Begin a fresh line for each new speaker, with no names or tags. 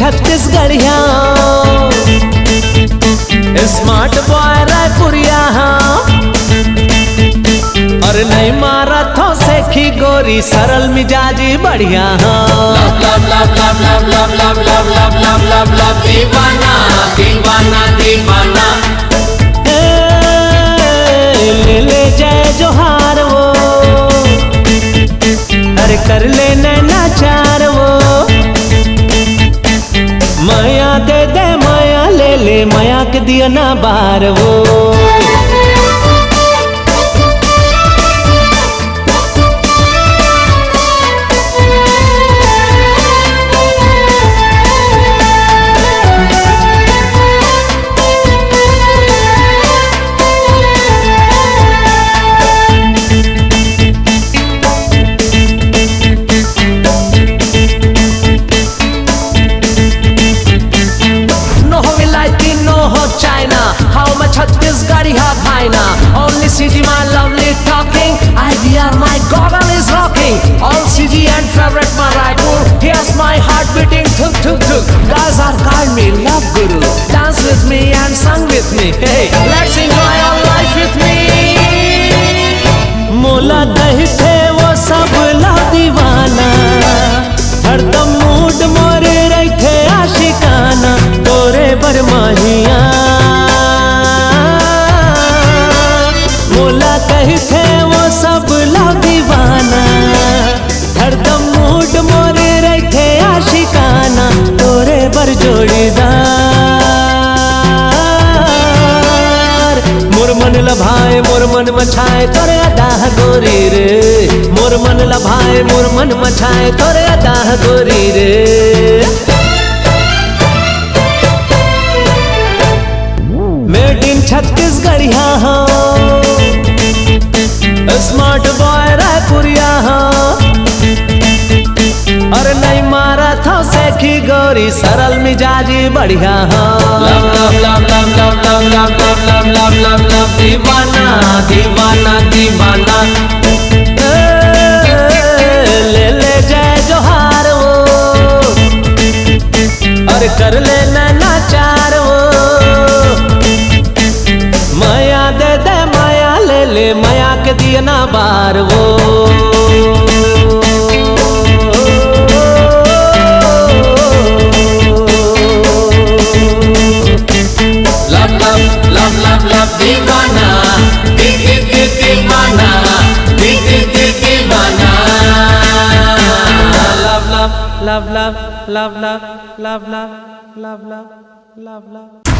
छत्तीसगढ़िया, smart boy Raipuria. और नहीं मारा थो सेखी गोरी सरल मिजाजी बढ़िया।
दीवाना दीवाना दीवाना
ले ले जय जोहार वो, अरे कर ले नैनाचार वो। माया दे दे माया ले ले माया के दिया ना बार वो। Chhattisgarhi bhaina, only CG my lovely talking. IVR my goggle is rocking. All CG and favorite my Raipur. Here's my heart beating thuk thuk thuk. Guys are called me love guru. Dance with me and sing with me. Hey, let's enjoy our life with me. मोला दही थे वो सब ला दीवाना, हरदम mood मोरे रखे आशिकाना तोरे बरमाहिया। मोला कही थे वो सब ला दीवाना, हरदम मूड मोरे रखे आशिकाना तोरे बर जोड़ीदार। मोर मन लभाए मोर मन मछाए तोरे अदाह गोरी रे। मोर मन लभाए मोर मन मछाए तोरे अदाह गोरी रे। मेड इन छत्तीसगढ़िया हो, स्मार्ट बॉय रायपुरिया हो। और नहीं मारा था सेखी गोरी सरल मिजाजी बढ़िया हो। दीवाना दीवाना दीवाना ले ले जय जोहार वो, और कर ले नैनाचार वो। माया दे दे माया ले ले माया के दिया ना बार वो।
दीवाना दीवाना दीवाना
love love love love love love love love love love love